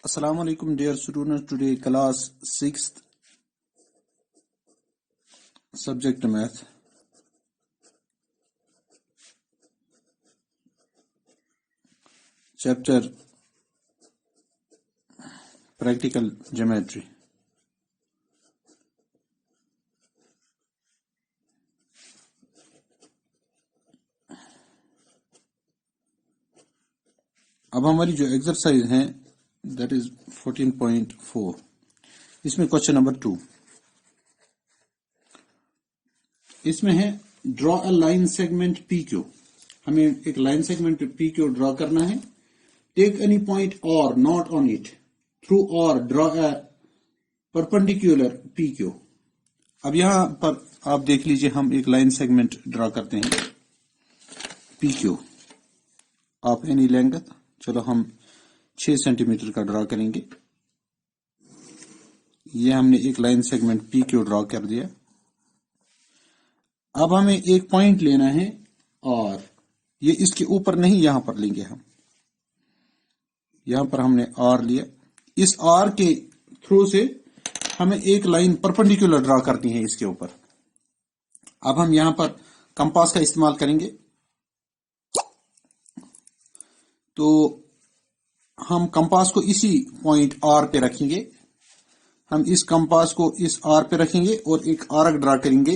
Assalamu alaikum dear students. Today class 6th subject math. Chapter practical geometry. اب ہماری جو exercise ہیں that is 14.4. اس میں کوشچن نمبر 2. اس میں ہے draw a line segment P کیو. ہمیں ایک لائن سیگمنٹ پی کیو ڈرا کرنا ہے. ٹیک اینی پوائنٹ اور ناٹ آن اٹ تھرو اور ڈرا اے پرپینڈیکولر پی کیو. اب یہاں پر آپ دیکھ لیجئے ہم ایک لائن سیگمنٹ ڈرا کرتے ہیں پی کیو آف اینی لینگتھ. چلو ہم 6 سینٹی میٹر کا ڈرا کریں گے. یہ ہم نے ایک لائن سیگمنٹ پی کیو ڈرا کر دیا. اب ہمیں ایک پوائنٹ لینا ہے اور یہ اس کے اوپر نہیں یہاں پر لیں گے ہم. یہاں پر ہم نے آر لیا. اس آر کے تھرو سے ہمیں ایک لائن پرپینڈیکولر ڈرا کرنی ہے اس کے اوپر. اب ہم یہاں پر کمپاس کا استعمال کریں گے. تو ہم کمپاس کو اسی پوائنٹ آر پہ رکھیں گے. ہم اس کمپاس کو اس آر پہ رکھیں گے اور ایک آرک ڈرا کریں گے.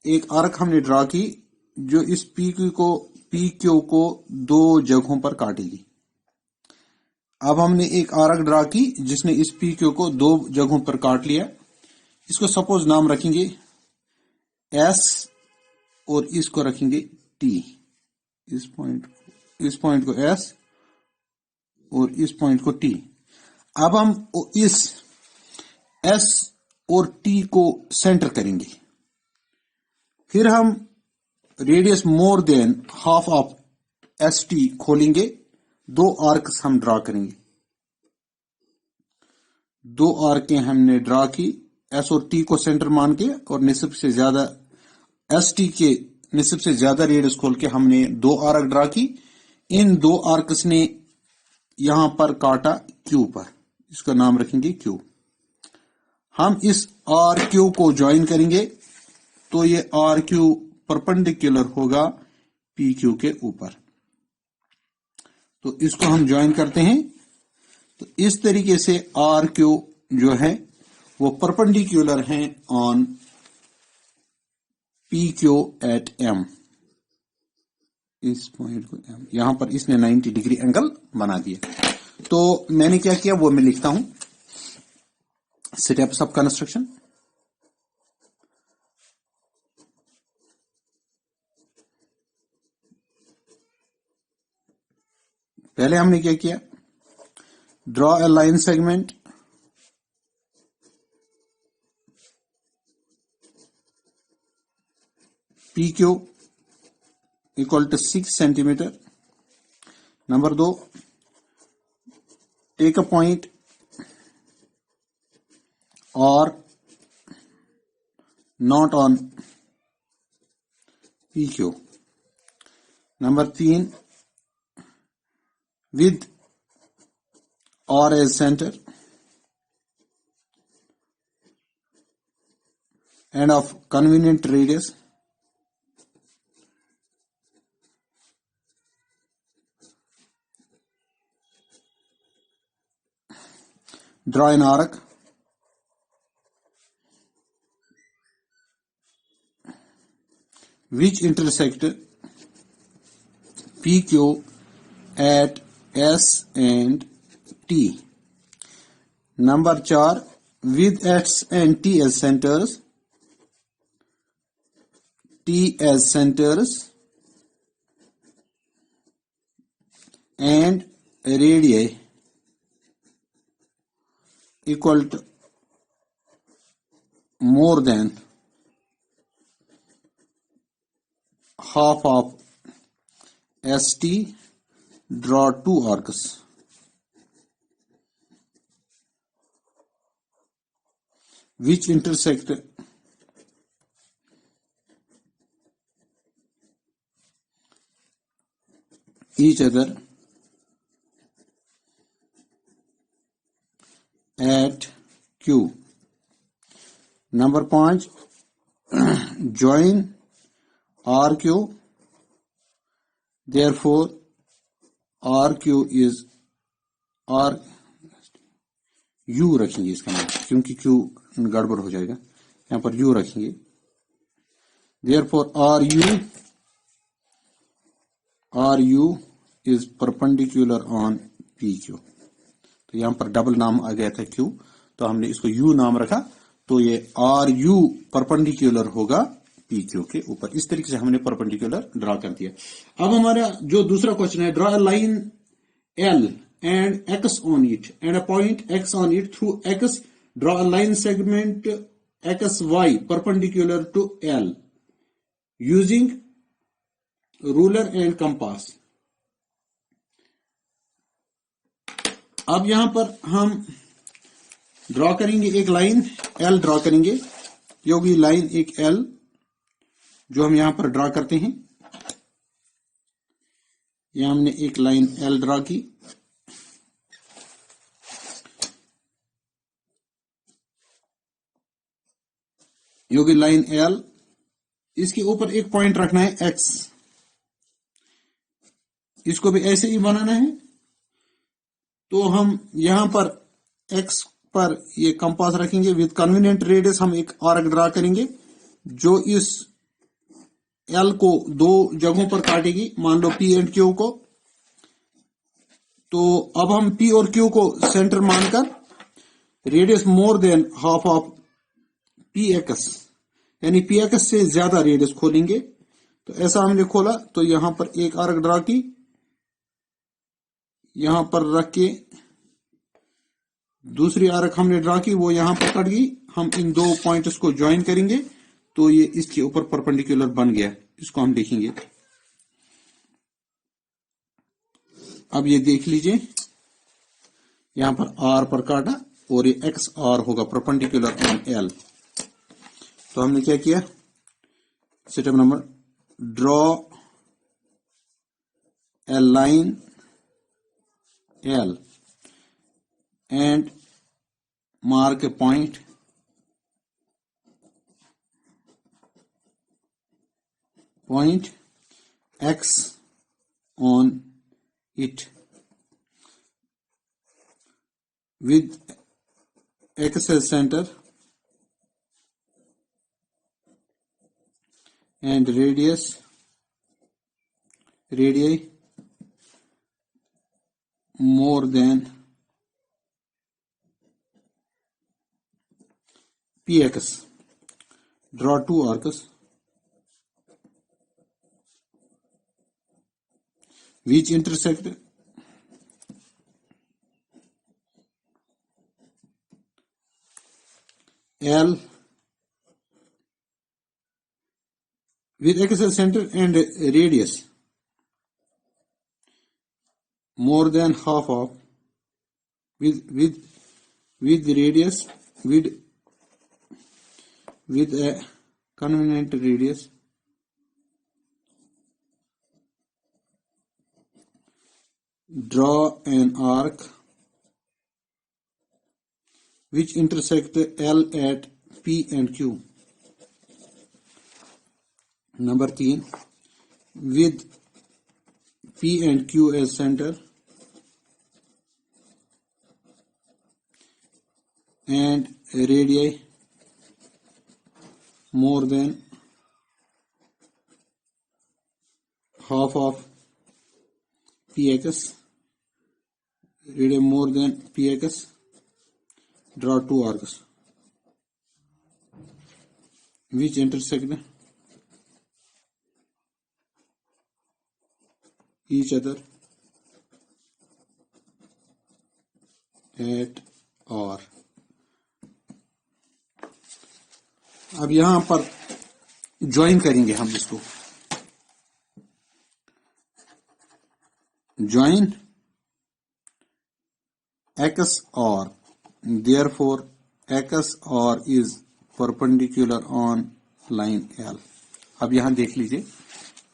ایک آرک ہم نے ڈرا کی جو اس پی کیو کو دو جگہوں پر کاٹے گی. اب ہم نے ایک آرک ڈرا کی جس نے اس پی کیو کو دو جگہوں پر کاٹ لیا. اس کو سپوز نام رکھیں گے ایس اور اس کو رکھیں گے ٹی. اس پوائنٹ کو ایس اور اس پوائنٹ کو ٹی. اب ہم اس ایس اور ٹی کو سینٹر کریں گے. پھر ہم radius more than half of S T کھولیں گے. دو آرکس ہم ڈرا کریں گے. دو آرکیں ہم نے ڈرا کی ایس اور ٹی کو سینٹر مان کے اور نصف سے زیادہ ایس ٹی کے نصف سے زیادہ ریڈیس کھول کے ہم نے دو آرک ڈرا کی. ان دو آرکس نے یہاں پر کاٹا کیو پر. اس کا نام رکھیں گے کیو. ہم اس آر کیو کو جوائن کریں گے تو یہ آر کیو پرپینڈیکولر ہوگا پی کیو کے اوپر. تو اس کو ہم جوائن کرتے ہیں. تو اس طریقے سے آر کیو جو ہے وہ پرپینڈیکولر ہیں آن پی کیو ایٹ ایم. اس پوائنٹ کو ایم یہاں پر اس نے 90 ڈگری اینگل بنا دیا. تو میں نے کیا کیا وہ میں لکھتا ہوں. Steps of construction. پہلے ہم نے کیا کیا draw a line segment P Q equal to 6 centimeter. Number 2, take a point or not on PQ. Number 3, with R as center and of convenient radius. Draw an arc which intersect PQ at S and T. Number 4, with S and T as centers, and radii equal to more than half of ST, draw two arcs. Which intersect each other at Q. Number 5, join RQ. Therefore, RQ is R U رکھیں گے اس کا نام, کیونکہ Q گڑبڑ ہو جائے گا, یہاں پر U رکھیں گے. Therefore, RU is perpendicular on PQ. تو یہاں پر ڈبل نام آ گیا تھا Q, تو ہم نے اس کو U نام رکھا, تو یہ RU پرپنڈیکولر ہوگا PQ کے اوپر. اس طریقے سے ہم نے پرپنڈیکولر ڈرا کر دیا. اب ہمارا جو دوسرا کوشچن ہے, draw a line L and X on it and a point X on it through X. Draw a line segment XY perpendicular to L using ruler and compass. اب یہاں پر ہم ڈرا کریں گے ایک لائن L ڈرا کریں گے. یہ ہوگی لائن ایک L جو ہم یہاں پر ڈرا کرتے ہیں. یہاں ہم نے ایک لائن L ڈرا کی. یہ ہوگی لائن L. اس کے اوپر ایک پوائنٹ رکھنا ہے X. اس کو بھی ایسے ہی بنانا ہے. تو ہم یہاں پر X پر یہ کمپاس رکھیں گے. وتھ کنوینئنٹ ریڈیس ہم ایک آرک ڈرا کریں گے جو اس L کو دو جگہوں پر کاٹے گی, مان لو P اینڈ Q کو. تو اب ہم P اور Q کو سینٹر مان کر radius more than half of PX یعنی PX سے زیادہ ریڈیس کھولیں گے. تو ایسا ہم نے کھولا, تو یہاں پر ایک آرک ڈرا کی, یہاں پر رکھ کے دوسری آرک ہم نے ڈرا کی, وہ یہاں پر کٹ گئی. ہم ان دو پوائنٹس کو جوائن کریں گے تو یہ اس کے اوپر پرپنڈیکولر بن گیا. اس کو ہم دیکھیں گے. اب یہ دیکھ لیجئے, یہاں پر R پر کاٹا اور یہ XR ہوگا پرپنڈیکولر آن L. تو ہم نے کیا کیا, step number, draw a line L and mark a point X on it with X as center and radii more than PX. Draw two arcs which intersect L with X as center and radius more than half of with radius with a convenient radius draw an arc which intersect L at P and Q. Number 3, with P and Q as center and radii more than half of PX, radii more than PX, draw two arcs which intersect each other at R. اب یہاں پر join کریں گے ہم اس کو. Join XR, therefore XR is perpendicular on line L. اب یہاں دیکھ لیجئے,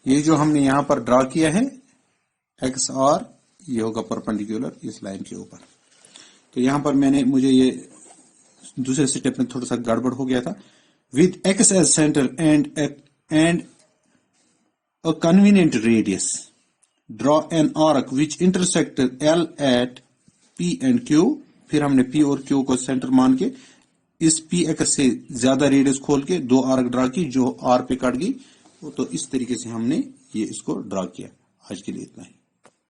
یہ جو ہم نے یہاں پر ڈرا کیا ہے XR, یہ ہوگا پرپنڈیکولر اس لائن کے اوپر. تو یہاں پر مجھے یہ دوسرے سٹیپ میں تھوڑا سا گڑبڑ ہو گیا تھا. with x as center and a convenient radius, draw an arc which intersect L at P and Q. پھر ہم نے P اور Q کو سینٹر مان کے اس P ایکس سے زیادہ ریڈیس کھول کے 2 آرک ڈرا کی جو R پہ کٹ گئی. تو اس طریقے سے ہم نے اس کو ڈرا کیا. آج کے لیے اتنا ہی.